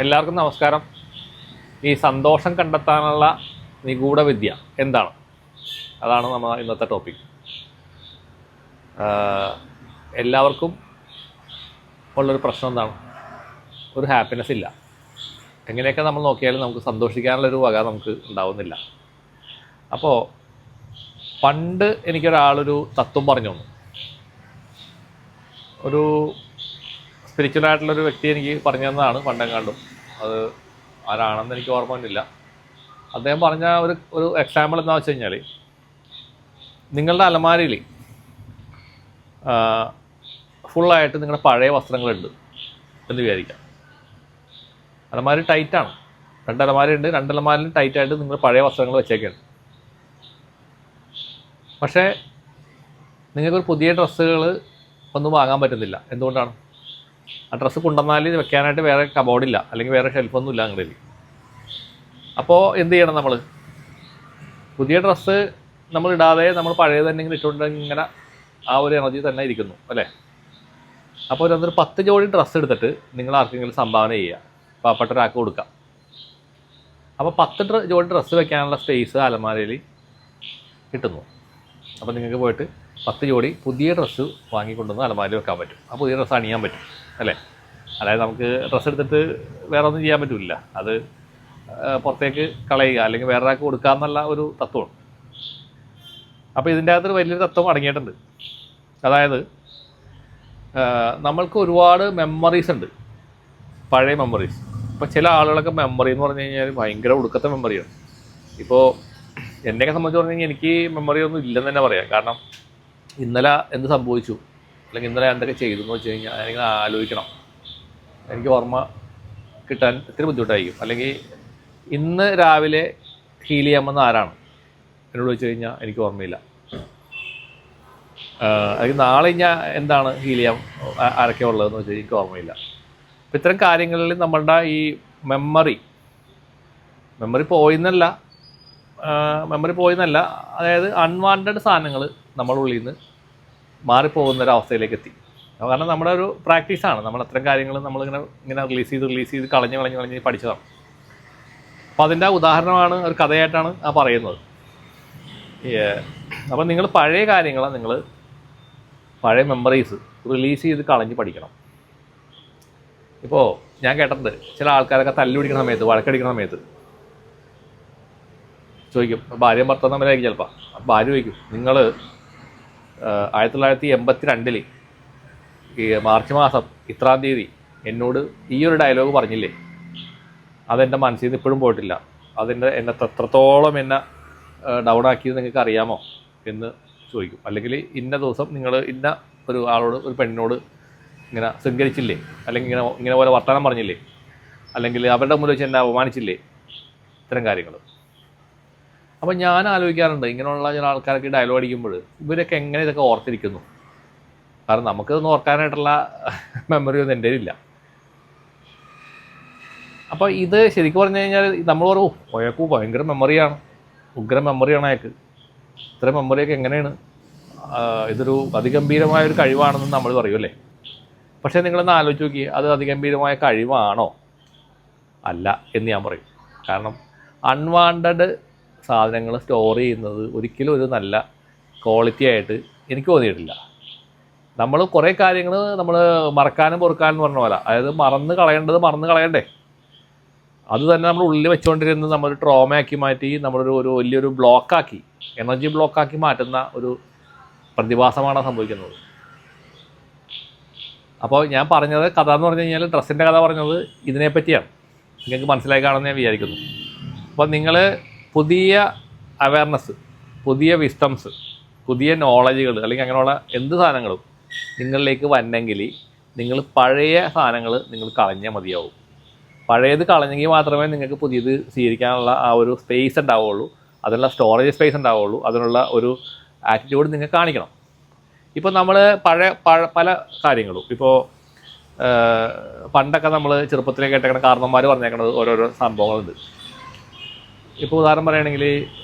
എല്ലാവർക്കും നമസ്കാരം. ഈ സന്തോഷം കണ്ടെത്താനുള്ള നിഗൂഢ വിദ്യ എന്താണ്? അതാണ് നമ്മൾ ഇന്നത്തെ ടോപ്പിക്. എല്ലാവർക്കും ഉള്ളൊരു പ്രശ്നം എന്താണ്? ഒരു ഹാപ്പിനെസ് ഇല്ല. എങ്ങനെയൊക്കെ നമ്മൾ നോക്കിയാലും നമുക്ക് സന്തോഷിക്കാനുള്ളൊരു വക നമുക്ക് ഉണ്ടാവുന്നില്ല. അപ്പോൾ പണ്ട് എനിക്കൊരാളൊരു തത്വം പറഞ്ഞു തന്നു. ഒരു സ്പിരിച്വലായിട്ടുള്ളൊരു വ്യക്തി എനിക്ക് പറഞ്ഞു തന്നതാണ് പണ്ടെങ്ങാണ്ടും. അത് ആരാണെന്ന് എനിക്ക് ഓർമ്മ വന്നില്ല. അദ്ദേഹം പറഞ്ഞ ഒരു എക്സാമ്പിൾ എന്താണെന്ന് വെച്ച് കഴിഞ്ഞാൽ, നിങ്ങളുടെ അലമാരയിൽ ഫുള്ളായിട്ട് നിങ്ങളുടെ പഴയ വസ്ത്രങ്ങളുണ്ട് എന്ന് വിചാരിക്കാം. അലമാരി ടൈറ്റാണ്, രണ്ടലമാരുണ്ട്, രണ്ടലമാരിലും ടൈറ്റായിട്ട് നിങ്ങൾ പഴയ വസ്ത്രങ്ങൾ വെച്ചേക്കാണ്. പക്ഷേ നിങ്ങൾക്കൊരു പുതിയ ഡ്രസ്സുകൾ ഒന്നും വാങ്ങാൻ പറ്റുന്നില്ല. എന്തുകൊണ്ടാണ്? ആ ഡ്രസ്സ് കൊണ്ടുവന്നാൽ വെക്കാനായിട്ട് വേറെ കബോർഡില്ല, അല്ലെങ്കിൽ വേറെ ഷെൽഫൊന്നും ഇല്ല നിങ്ങളിൽ. അപ്പോൾ എന്ത് ചെയ്യണം? നമ്മൾ പുതിയ ഡ്രസ്സ് നമ്മൾ ഇടാതെ നമ്മൾ പഴയത് തന്നെ ഇങ്ങനെ ഇട്ടുകൊണ്ട് ഇങ്ങനെ ആ ഒരു എനർജി തന്നെ ഇരിക്കുന്നു അല്ലേ? അപ്പോൾ ഒരു 10 ജോഡി ഡ്രസ്സ് എടുത്തിട്ട് നിങ്ങൾ ആർക്കെങ്കിലും സംഭാവന ചെയ്യുക, പാവപ്പെട്ട ഒരാൾക്ക് കൊടുക്കുക. അപ്പോൾ 10 ജോഡി ഡ്രസ്സ് വെക്കാനുള്ള സ്പേസ് അലമാരയിൽ കിട്ടുന്നു. അപ്പോൾ നിങ്ങൾക്ക് പോയിട്ട് 10 ജോഡി പുതിയ ഡ്രസ്സ് വാങ്ങിക്കൊണ്ടുവന്ന് അലമാരയിൽ വെക്കാൻ പറ്റും. ആ പുതിയ ഡ്രസ്സ് അണിയാൻ പറ്റും അല്ലേ? അതായത് നമുക്ക് ഡ്രസ്സ് എടുത്തിട്ട് വേറെ ഒന്നും ചെയ്യാൻ പറ്റില്ല. അത് പുറത്തേക്ക് കളയുക അല്ലെങ്കിൽ വേറെ ആൾക്ക് കൊടുക്കുക എന്നുള്ള ഒരു തത്വമാണ്. അപ്പോൾ ഇതിൻ്റെ അകത്തൊരു വലിയൊരു തത്വം അടങ്ങിയിട്ടുണ്ട്. അതായത് നമ്മൾക്ക് ഒരുപാട് മെമ്മറീസ് ഉണ്ട്, പഴയ മെമ്മറീസ്. ഇപ്പോൾ ചില ആളുകളൊക്കെ മെമ്മറി എന്ന് പറഞ്ഞു കഴിഞ്ഞാൽ ഭയങ്കര ഒടുക്കത്തെ മെമ്മറിയാണ്. ഇപ്പോൾ എന്നെയൊക്കെ സംബന്ധിച്ച് പറഞ്ഞു കഴിഞ്ഞാൽ എനിക്ക് മെമ്മറി ഒന്നും ഇല്ലെന്ന് തന്നെ പറയാം. കാരണം ഇന്നലെ എന്ത് സംഭവിച്ചു അല്ലെങ്കിൽ ഇന്നലെ എന്തൊക്കെ ചെയ്തു എന്ന് വെച്ച് കഴിഞ്ഞാൽ ഞാനിങ്ങനെ ആലോചിക്കണം. എനിക്ക് ഓർമ്മ കിട്ടാൻ ഇത്തിരി ബുദ്ധിമുട്ടായിരിക്കും. അല്ലെങ്കിൽ ഇന്ന് രാവിലെ ഹീൽ ചെയ്യാമെന്ന് ആരാണ് എന്നോട് ചോദിച്ചു കഴിഞ്ഞാൽ എനിക്ക് ഓർമ്മയില്ല. അല്ലെങ്കിൽ നാളെ ഞാൻ എന്താണ് ഹീൽ ചെയ്യാൻ ആരൊക്കെ ഉള്ളതെന്ന് വെച്ചാൽ എനിക്ക് ഓർമ്മയില്ല. അപ്പോൾ ഇത്തരം കാര്യങ്ങളിൽ നമ്മളുടെ ഈ മെമ്മറി പോയെന്നല്ല, അതായത് അൺവാണ്ടഡ് സാധനങ്ങൾ നമ്മുടെ ഉള്ളിൽ നിന്ന് മാറിപ്പോകുന്നൊരവസ്ഥയിലേക്ക് എത്തി. കാരണം നമ്മുടെ ഒരു പ്രാക്ടീസാണ്. നമ്മൾ അത്തരം കാര്യങ്ങൾ നമ്മളിങ്ങനെ റിലീസ് ചെയ്ത് കളഞ്ഞ് പഠിച്ചതാണ്. അപ്പോൾ അതിൻ്റെ ഉദാഹരണമാണ്, ഒരു കഥയായിട്ടാണ് ആ പറയുന്നത്. അപ്പോൾ നിങ്ങൾ പഴയ കാര്യങ്ങൾ, നിങ്ങൾ പഴയ മെമ്മറീസ് റിലീസ് ചെയ്ത് കളഞ്ഞ് പഠിക്കണം. ഇപ്പോൾ ഞാൻ കേട്ടിട്ടുണ്ട്, ചില ആൾക്കാരൊക്കെ തല്ലുപിടിക്കുന്ന സമയത്ത്, വഴക്കടിക്കുന്ന സമയത്ത് ചോദിക്കും, ഭാര്യയും ഭർത്താവ് തമ്മിലായിരിക്കും ചിലപ്പോൾ. ഭാര്യ ചോദിക്കും, നിങ്ങൾ 1982 ഈ മാർച്ച് മാസം ഇത്രാം തീയതി എന്നോട് ഈ ഒരു ഡയലോഗ് പറഞ്ഞില്ലേ? അതെൻ്റെ മനസ്സിൽ നിന്ന് ഇപ്പോഴും പോയിട്ടില്ല. എന്നെ എത്രത്തോളം എന്നെ ഡൗൺ ആക്കിയത് നിങ്ങൾക്ക് അറിയാമോ എന്ന് ചോദിക്കും. അല്ലെങ്കിൽ ഇന്ന ദിവസം നിങ്ങൾ ഇന്ന ഒരു ആളോട്, ഒരു പെണ്ണിനോട് ഇങ്ങനെ ശൃംഖരിച്ചില്ലേ, അല്ലെങ്കിൽ ഇങ്ങനെ പോലെ വർത്തമാനം പറഞ്ഞില്ലേ, അല്ലെങ്കിൽ അവരുടെ മുന്നിൽ വെച്ച് എന്നെ അപമാനിച്ചില്ലേ, ഇത്തരം കാര്യങ്ങൾ. അപ്പോൾ ഞാൻ ആലോചിക്കാറുണ്ട്, ഇങ്ങനെയുള്ള ചില ആൾക്കാരൊക്കെ ഡയലോഗ് അടിക്കുമ്പോൾ ഇവരൊക്കെ എങ്ങനെ ഇതൊക്കെ ഓർത്തിരിക്കുന്നു? കാരണം നമുക്കിതൊന്നും ഓർക്കാനായിട്ടുള്ള മെമ്മറി ഒന്നും എൻ്റെ ഇല്ല. അപ്പോൾ ഇത് ശരിക്കും പറഞ്ഞു കഴിഞ്ഞാൽ നമ്മൾ പറയും, അയാൾക്ക് ഭയങ്കര മെമ്മറിയാണ്, ഉഗ്ര മെമ്മറിയാണ് അയാൾക്ക്. ഇത്ര മെമ്മറിയൊക്കെ എങ്ങനെയാണ്? ഇതൊരു അതിഗംഭീരമായൊരു കഴിവാണെന്ന് നമ്മൾ പറയും അല്ലേ? പക്ഷേ നിങ്ങളൊന്ന് ആലോചിച്ച് നോക്കി, അത് അതിഗംഭീരമായ കഴിവാണോ? അല്ല എന്ന് ഞാൻ പറയും. കാരണം അൺവാണ്ടഡ് സാധനങ്ങൾ സ്റ്റോർ ചെയ്യുന്നത് ഒരിക്കലും ഒരു നല്ല ക്വാളിറ്റി ആയിട്ട് എനിക്ക് തോന്നിയിട്ടില്ല. നമ്മൾ കുറേ കാര്യങ്ങൾ നമ്മൾ മറക്കാനും പൊറുക്കാനും പറഞ്ഞ പോലെ, അതായത് മറന്ന് കളയണ്ടേ, അത് തന്നെ നമ്മൾ ഉള്ളിൽ വെച്ചുകൊണ്ടിരുന്ന് നമ്മളൊരു ട്രോമയാക്കി മാറ്റി, നമ്മളൊരു വലിയൊരു ബ്ലോക്കാക്കി, എനർജി ബ്ലോക്കാക്കി മാറ്റുന്ന ഒരു പ്രതിഭാസമാണ് സംഭവിക്കുന്നത്. അപ്പോൾ ഞാൻ പറഞ്ഞത് കഥ എന്ന് പറഞ്ഞു കഴിഞ്ഞാൽ, ഡ്രസ്സിൻ്റെ കഥ പറഞ്ഞത് ഇതിനെപ്പറ്റിയാണ്. നിങ്ങൾക്ക് മനസ്സിലായി കാണുമെന്ന് ഞാൻ വിചാരിക്കുന്നു. അപ്പോൾ നിങ്ങൾ പുതിയ അവയർനെസ്, പുതിയ വിസ്റ്റംസ്, പുതിയ നോളജുകൾ അല്ലെങ്കിൽ അങ്ങനെയുള്ള എന്ത് സാധനങ്ങളും നിങ്ങളിലേക്ക് വരണമെങ്കിൽ നിങ്ങൾ പഴയ സാധനങ്ങൾ നിങ്ങൾ കളഞ്ഞാൽ മതിയാവും. പഴയത് കളഞ്ഞെങ്കിൽ മാത്രമേ നിങ്ങൾക്ക് പുതിയത് സ്വീകരിക്കാനുള്ള ആ ഒരു സ്പേസ് ഉണ്ടാവുള്ളൂ, അതിനുള്ള സ്റ്റോറേജ് സ്പേസ് ഉണ്ടാവുള്ളൂ, അതിനുള്ള ഒരു ആറ്റിറ്റ്യൂഡ് നിങ്ങൾക്ക് കാണിക്കണം. ഇപ്പോൾ നമ്മൾ പല കാര്യങ്ങളും, ഇപ്പോൾ പണ്ടൊക്കെ നമ്മൾ ചെറുപ്പത്തിലേക്ക് കേട്ടേക്കണ കാരണന്മാർ പറഞ്ഞേക്കണത് ഓരോരോ സംഭവങ്ങളുണ്ട്. ഇപ്പോൾ ഉദാഹരണം പറയുകയാണെങ്കിൽ,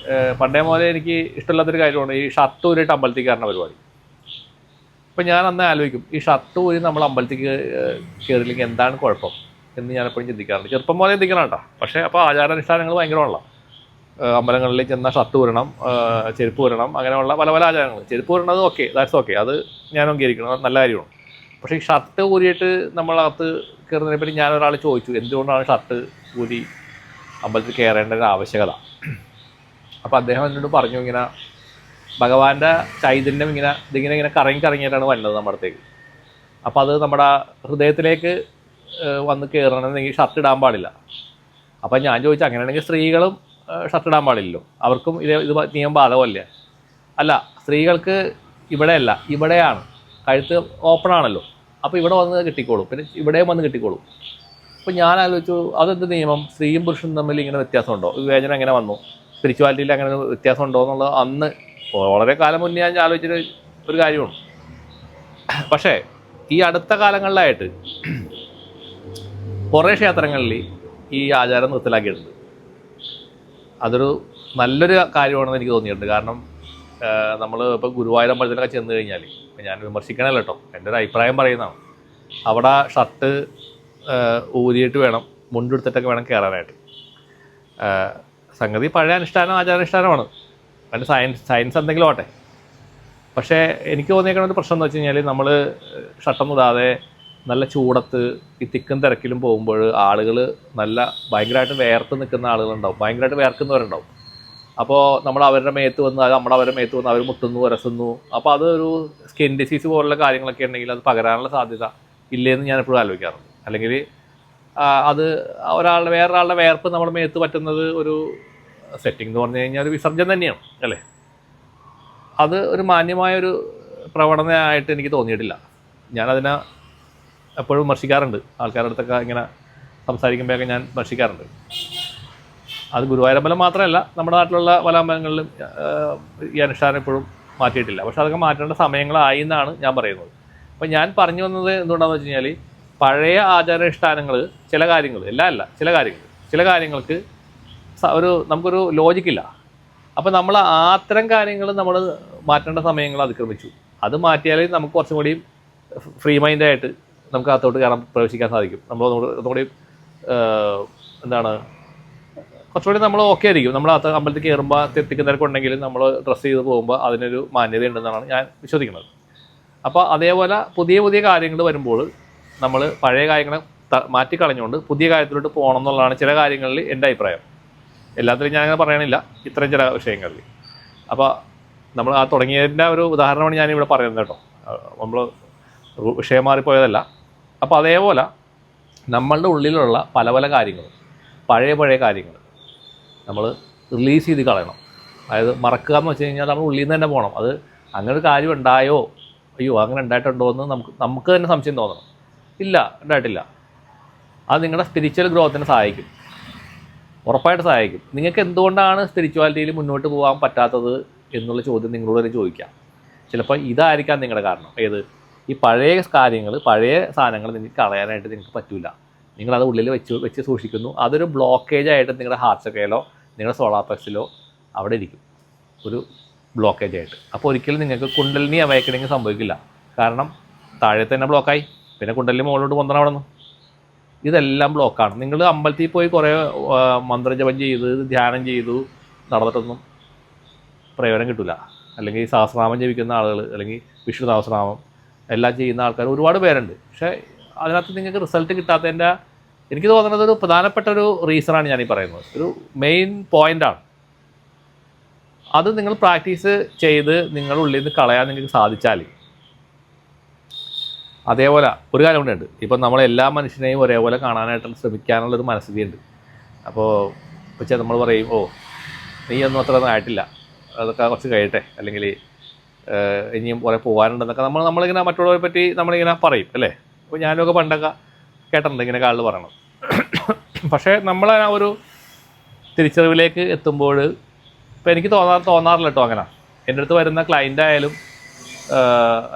പണ്ടേ പോലെ എനിക്ക് ഇഷ്ടമില്ലാത്തൊരു കാര്യമാണ് ഈ ഷർട്ട് ഊരിയിട്ട് അമ്പലത്തിൽ കയറുന്ന പരിപാടി. അപ്പോൾ ഞാൻ അന്ന് ആലോചിക്കും, ഈ ഷർട്ട് ഊരി നമ്മൾ അമ്പലത്തിൽ കയറിയില്ലെങ്കിൽ എന്താണ് കുഴപ്പം? എന്ന് ഞാൻ എപ്പോഴും ചിന്തിക്കാറുണ്ട്. ചെറുപ്പം പോലെ ചിന്തിക്കണം കേട്ടോ. പക്ഷേ അപ്പോൾ ആചാരാനുഷ്ഠാനങ്ങൾ ഭയങ്കരമുള്ള അമ്പലങ്ങളിൽ ചെന്നാൽ ഷർട്ട് ഊരണം, ചെരുപ്പ് ഊരണം, അങ്ങനെയുള്ള പല പല ആചാരങ്ങൾ. ചെരുപ്പ് ഊരണത് ഓക്കെ, ദാറ്റ്സ് ഓക്കെ, അത് ഞാൻ അംഗീകരിക്കണം, നല്ല കാര്യമാണ്. പക്ഷേ ഈ ഷർട്ട് ഊരിയിട്ട് നമ്മളകത്ത് കയറുന്നതിനെ പറ്റി ഞാനൊരാൾ ചോദിച്ചു, എന്തുകൊണ്ടാണ് ഷർട്ട് ഊരി അമ്പലത്തിൽ കയറേണ്ട ഒരു ആവശ്യകത. അപ്പോൾ അദ്ദേഹം എന്നോട് പറഞ്ഞു, ഇങ്ങനെ ഭഗവാന്റെ ചൈതന്യം ഇതിങ്ങനെ കറങ്ങിയിട്ടാണ് വരുന്നത് നമ്മുടെ അടുത്തേക്ക്. അപ്പോൾ അത് നമ്മുടെ ഹൃദയത്തിലേക്ക് വന്ന് കയറണമെന്നെങ്കിൽ ഷർട്ട് ഇടാൻ പാടില്ല. അപ്പം ഞാൻ ചോദിച്ചു, അങ്ങനെയാണെങ്കിൽ സ്ത്രീകളും ഷർട്ട് ഇടാൻ പാടില്ലല്ലോ, അവർക്കും ഇത് നിയമം ബാധകമല്ലേ? അല്ല, സ്ത്രീകൾക്ക് ഇവിടെയല്ല, ഇവിടെയാണ്, കഴുത്ത് ഓപ്പൺ ആണല്ലോ, അപ്പോൾ ഇവിടെ വന്ന് കിട്ടിക്കോളും, പിന്നെ ഇവിടെയും വന്ന് കിട്ടിക്കോളും. അപ്പോൾ ഞാൻ ആലോചിച്ചു, അതെന്ത് നിയമം? സ്ത്രീയും പുരുഷനും തമ്മിൽ ഇങ്ങനെ വ്യത്യാസമുണ്ടോ? വിവേചനം എങ്ങനെ വന്നു? സ്പിരിച്വാലിറ്റിയിൽ അങ്ങനെ വ്യത്യാസം ഉണ്ടോ എന്നുള്ളത് അന്ന് വളരെ കാലം മുന്നേ ഞാൻ ആലോചിച്ചൊരു ഒരു കാര്യമാണ്. പക്ഷേ ഈ അടുത്ത കാലങ്ങളിലായിട്ട് കുറേ ക്ഷേത്രങ്ങളിൽ ഈ ആചാരം നിർത്തലാക്കിയിട്ടുണ്ട്. അതൊരു നല്ലൊരു കാര്യമാണെന്ന് എനിക്ക് തോന്നിയിട്ടുണ്ട്. കാരണം നമ്മൾ ഇപ്പോൾ ഗുരുവായൂർ അമ്പലത്തിലൊക്കെ ചെന്ന് കഴിഞ്ഞാൽ, ഇപ്പം ഞാൻ വിമർശിക്കണമല്ലോ കേട്ടോ, എൻ്റെ ഒരു അഭിപ്രായം പറയുന്നതാണ്, അവിടെ ഷർട്ട് ഊരിയിട്ട് വേണം, മുണ്ടെടുത്തിട്ടൊക്കെ വേണം കയറാനായിട്ട്. സംഗതി പഴയ അനുഷ്ഠാനം, ആചാരാനുഷ്ഠാനമാണ്, അതിൻ്റെ സയൻസ് എന്തെങ്കിലും ആവട്ടെ. പക്ഷേ എനിക്ക് തോന്നിയേക്കുന്ന ഒരു പ്രശ്നം എന്ന് വെച്ച് കഴിഞ്ഞാൽ, നമ്മൾ ഷർട്ടൊന്നും ഇടാതെ നല്ല ചൂടത്ത് ഈ തിക്കും തിരക്കിലും പോകുമ്പോൾ ആളുകൾ ഭയങ്കരമായിട്ട് വേർത്ത് നിൽക്കുന്ന ആളുകളുണ്ടാവും, ഭയങ്കരമായിട്ട് വേർക്കുന്നവരുണ്ടാവും. അപ്പോൾ നമ്മൾ അവരുടെ മേത്ത് വന്ന് അവരുടെ മേത്ത് വന്ന് അവർ മുട്ടുന്നു, ഉരസുന്നു. അപ്പോൾ അതൊരു സ്കിൻ ഡിസീസ് പോലുള്ള കാര്യങ്ങളൊക്കെ ഉണ്ടെങ്കിൽ അത് പകരാനുള്ള സാധ്യത ഇല്ലേന്ന് ഞാൻ എപ്പോഴും ആലോചിക്കാറുണ്ട്. അല്ലെങ്കിൽ അത് വേറൊരാളുടെ വേർപ്പ് നമ്മുടെ മേത്ത് പറ്റുന്നത് ഒരു സെറ്റിംഗ് എന്ന് പറഞ്ഞു കഴിഞ്ഞാൽ ഒരു വിസർജനം തന്നെയാണ് അല്ലേ? അത് ഒരു മാന്യമായൊരു പ്രവണതയായിട്ട് എനിക്ക് തോന്നിയിട്ടില്ല. ഞാനതിനെ എപ്പോഴും വിമർശിക്കാറുണ്ട്. ആൾക്കാരുടെ അടുത്തൊക്കെ ഇങ്ങനെ സംസാരിക്കുമ്പോഴൊക്കെ ഞാൻ വിമർശിക്കാറുണ്ട്. അത് ഗുരുവായൂരമ്പലം മാത്രമല്ല, നമ്മുടെ നാട്ടിലുള്ള പല അമ്പലങ്ങളിലും ഈ അനുഷ്ഠാനം എപ്പോഴും മാറ്റിയിട്ടില്ല. പക്ഷെ അതൊക്കെ മാറ്റേണ്ട സമയങ്ങളായി എന്നാണ് ഞാൻ പറയുന്നത്. അപ്പം ഞാൻ പറഞ്ഞു വന്നത് എന്തുകൊണ്ടാണെന്ന് വെച്ച് കഴിഞ്ഞാൽ, പഴയ ആചാരാനുഷ്ഠാനങ്ങൾ ചില കാര്യങ്ങൾ, ചില കാര്യങ്ങൾക്ക് നമുക്കൊരു ലോജിക്കില്ല. അപ്പോൾ നമ്മൾ അത്തരം കാര്യങ്ങൾ നമ്മൾ മാറ്റേണ്ട സമയങ്ങൾ അതിക്രമിച്ചു. അത് മാറ്റിയാൽ നമുക്ക് കുറച്ചും കൂടി ഫ്രീ മൈൻഡായിട്ട് നമുക്ക് അകത്തോട്ട് പ്രവേശിക്കാൻ സാധിക്കും. നമ്മൾ ഒന്നുകൂടി കുറച്ചുകൂടി നമ്മൾ ഓക്കെ ആയിരിക്കും. നമ്മൾ അമ്പലത്തിൽ കയറുമ്പോൾ തിരക്കുണ്ടെങ്കിലും നമ്മൾ ഡ്രസ്സ് ചെയ്ത് പോകുമ്പോൾ അതിനൊരു മാന്യതയുണ്ടെന്നാണ് ഞാൻ വിശ്വസിക്കുന്നത്. അപ്പോൾ അതേപോലെ പുതിയ കാര്യങ്ങൾ വരുമ്പോൾ നമ്മൾ പഴയ കാര്യങ്ങളെ മാറ്റിക്കളഞ്ഞുകൊണ്ട് പുതിയ കാര്യത്തിലോട്ട് പോകണം എന്നുള്ളതാണ് ചില കാര്യങ്ങളിൽ എൻ്റെ അഭിപ്രായം. എല്ലാത്തിലും ഞാനങ്ങനെ പറയണില്ല, ഇത്രയും ചില വിഷയങ്ങളിൽ. അപ്പോൾ നമ്മൾ തുടങ്ങിയതിൻ്റെ ഒരു ഉദാഹരണമാണ് ഞാനിവിടെ പറയുന്നത് കേട്ടോ, നമ്മൾ വിഷയം മാറിപ്പോയതല്ല. അപ്പോൾ അതേപോലെ നമ്മളുടെ ഉള്ളിലുള്ള പല പല കാര്യങ്ങൾ, പഴയ കാര്യങ്ങൾ നമ്മൾ റിലീസ് ചെയ്ത് കളയണം. അതായത് മറക്കുക എന്ന് വെച്ച് കഴിഞ്ഞാൽ നമ്മൾ ഉള്ളിൽ നിന്ന് തന്നെ പോകണം. അത് അങ്ങനെ ഒരു കാര്യം ഉണ്ടായോ, അയ്യോ അങ്ങനെ ഉണ്ടായിട്ടുണ്ടോ എന്ന് നമുക്ക് തന്നെ സംശയം തോന്നണം. ഇല്ല, ഉണ്ടായിട്ടില്ല. അത് നിങ്ങളുടെ സ്പിരിച്വൽ ഗ്രോത്തിനെ സഹായിക്കും, ഉറപ്പായിട്ട് സഹായിക്കും. നിങ്ങൾക്ക് എന്തുകൊണ്ടാണ് സ്പിരിച്വാലിറ്റിയിൽ മുന്നോട്ട് പോകാൻ പറ്റാത്തത് എന്നുള്ള ചോദ്യം നിങ്ങളോട് തന്നെ ചോദിക്കാം. ചിലപ്പോൾ ഇതായിരിക്കാം നിങ്ങളുടെ കാരണം. ഈ പഴയ കാര്യങ്ങൾ, പഴയ സാധനങ്ങൾ നിങ്ങൾക്ക് കളയാനായിട്ട് നിങ്ങൾക്ക് പറ്റില്ല. നിങ്ങളത് ഉള്ളിൽ വെച്ച് സൂക്ഷിക്കുന്നു. അതൊരു ബ്ലോക്കേജായിട്ട് നിങ്ങളുടെ ഹാർട്ട് ചക്രയിലോ നിങ്ങളുടെ സോളാർ പ്ലക്സിലോ അവിടെ ഇരിക്കും, ഒരു ബ്ലോക്കേജായിട്ട്. അപ്പോൾ ഒരിക്കലും നിങ്ങൾക്ക് കുണ്ടലിനി അവേക്കണിങ് സംഭവിക്കില്ല. കാരണം താഴെ തന്നെ ബ്ലോക്കായി, പിന്നെ കുണ്ടലിനി മുകളിലോട്ട് പൊന്തണം അവിടെ നിന്ന്. ഇതെല്ലാം ബ്ലോക്കാണ്. നിങ്ങൾ അമ്പലത്തിൽ പോയി കുറേ മന്ത്രജപം ചെയ്ത് ധ്യാനം ചെയ്തു നടന്നിട്ടൊന്നും പ്രയോജനം കിട്ടില്ല. അല്ലെങ്കിൽ സഹസ്രനാമം ജപിക്കുന്ന ആളുകൾ, അല്ലെങ്കിൽ വിഷ്ണു സഹസ്രനാമം എല്ലാം ചെയ്യുന്ന ആൾക്കാർ ഒരുപാട് പേരുണ്ട്. പക്ഷേ അതിനകത്ത് നിങ്ങൾക്ക് റിസൾട്ട് കിട്ടാത്തതിൻ്റെ എനിക്ക് തോന്നുന്നത് ഒരു പ്രധാനപ്പെട്ട ഒരു റീസണാണ് ഞാനീ പറയുന്നത്, ഒരു മെയിൻ പോയിൻ്റാണ്. അത് നിങ്ങൾ പ്രാക്ടീസ് ചെയ്ത് നിങ്ങളുടെ ഉള്ളിൽ നിന്ന് കളയാൻ നിങ്ങൾക്ക് സാധിച്ചാൽ, അതേപോലെ ഒരു കാര്യം കൂടെ ഉണ്ട്. ഇപ്പം നമ്മളെല്ലാ മനുഷ്യനെയും ഒരേപോലെ കാണാനായിട്ട് ശ്രമിക്കാനുള്ളൊരു മനസ്ഥിതിയുണ്ട്. അപ്പോൾ പക്ഷേ നമ്മൾ പറയും, നീ ഒന്നും അത്ര ആയിട്ടില്ല, അതൊക്കെ കുറച്ച് കഴിയട്ടെ, അല്ലെങ്കിൽ ഇനിയും കുറേ പോകാനുണ്ടെന്നൊക്കെ നമ്മളിങ്ങനെ മറ്റുള്ളവരെ പറ്റി നമ്മളിങ്ങനെ പറയും അല്ലേ? അപ്പോൾ ഞാനൊക്കെ പണ്ടൊക്കെ കേട്ടിട്ടുണ്ട് ഇങ്ങനെ ആളുകൾ പറയണം. പക്ഷേ നമ്മൾ ആ ഒരു തിരിച്ചറിവിലേക്ക് എത്തുമ്പോൾ ഇപ്പോൾ എനിക്ക് തോന്നാറില്ല കേട്ടോ അങ്ങനെ. എൻ്റെ അടുത്ത് വരുന്ന ക്ലയൻ്റ് ആയാലും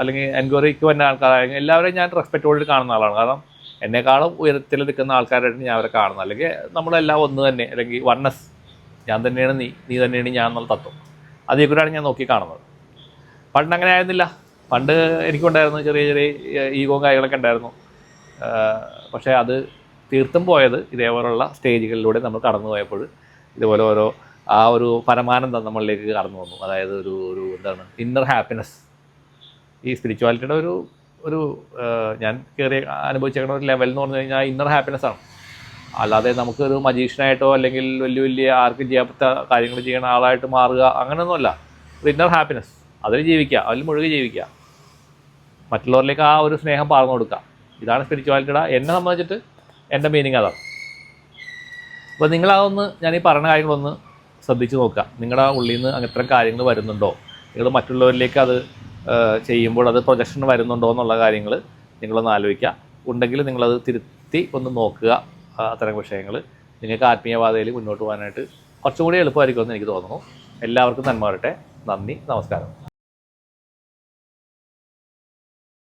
അല്ലെങ്കിൽ എൻക്വയറിക്ക് വരുന്ന ആൾക്കാരായാലും എല്ലാവരെയും ഞാൻ റെസ്പെക്റ്റോടെ കാണുന്ന ആളാണ്. കാരണം എന്നെക്കാളും ഉയരത്തിൽ നിൽക്കുന്ന ആൾക്കാരായിട്ട് ഞാൻ അവരെ കാണുന്നത്. അല്ലെങ്കിൽ നമ്മളെല്ലാം ഒന്ന് തന്നെ, അല്ലെങ്കിൽ വൺനെസ്, ഞാൻ തന്നെയാണ് നീ തന്നെയാണ് ഞാൻ എന്നുള്ള തത്വം, അതേ കൂടെയാണ് ഞാൻ നോക്കി കാണുന്നത്. പണ്ട് അങ്ങനെ ആയിരുന്നില്ല. പണ്ട് എനിക്കുണ്ടായിരുന്നു ചെറിയ ഈഗോയും കാര്യങ്ങളൊക്കെ ഉണ്ടായിരുന്നു. പക്ഷേ അത് തീർത്തും പോയത് ഇതേപോലുള്ള സ്റ്റേജുകളിലൂടെ നമ്മൾ കടന്നു പോയപ്പോൾ ഇതുപോലെ ഓരോ ആ ഒരു പരമാനന്ദം നമ്മളിലേക്ക് കടന്നു വന്നു. അതായത് ഒരു ഒരു എന്താണ് ഇന്നർ ഹാപ്പിനെസ്. ഈ സ്പിരിച്വാലിറ്റിയുടെ ഒരു ഒരു ഞാൻ കയറി അനുഭവിച്ചേക്കുന്ന ഒരു ലെവൽ എന്ന് പറഞ്ഞു കഴിഞ്ഞാൽ ഇന്നർ ഹാപ്പിനെസ് ആണ്. അല്ലാതെ നമുക്കൊരു മജീഷ്യനായിട്ടോ അല്ലെങ്കിൽ വലിയ വലിയ ആർക്കും ചെയ്യാൻ പറ്റാത്ത കാര്യങ്ങൾ ചെയ്യുന്ന ആളായിട്ട് മാറുക അങ്ങനെയൊന്നുമല്ല. ഒരു ഇന്നർ ഹാപ്പിനെസ്, അതിൽ ജീവിക്കുക, അതിൽ മുഴുകി ജീവിക്കുക, മറ്റുള്ളവരിലേക്ക് ആ ഒരു സ്നേഹം പകർന്നു കൊടുക്കുക. ഇതാണ് സ്പിരിച്വാലിറ്റിയുടെ എന്നെ സംബന്ധിച്ചിട്ട് എൻ്റെ മീനിങ് അതാണ്. അപ്പോൾ നിങ്ങളതൊന്ന് ഞാൻ ഈ പറയുന്ന കാര്യങ്ങളൊന്ന് ശ്രദ്ധിച്ച് നോക്കുക. നിങ്ങളുടെ ഉള്ളിൽ നിന്ന് ഇത്തരം കാര്യങ്ങൾ വരുന്നുണ്ടോ, നിങ്ങൾ മറ്റുള്ളവരിലേക്ക് അത് ചെയ്യുമ്പോൾ അത് പ്രൊജക്ഷൻ വരുന്നുണ്ടോ എന്നുള്ള കാര്യങ്ങൾ നിങ്ങളൊന്ന് ആലോചിക്കുക. ഉണ്ടെങ്കിൽ നിങ്ങളത് തിരുത്തി ഒന്ന് നോക്കുക. അത്തരം വിഷയങ്ങൾ നിങ്ങൾക്ക് ആത്മീയപാതയിൽ മുന്നോട്ട് പോകാനായിട്ട് കുറച്ചും കൂടി എളുപ്പമായിരിക്കുമെന്ന് എനിക്ക് തോന്നുന്നു. എല്ലാവർക്കും നന്മ വരട്ടെ. നന്ദി, നമസ്കാരം.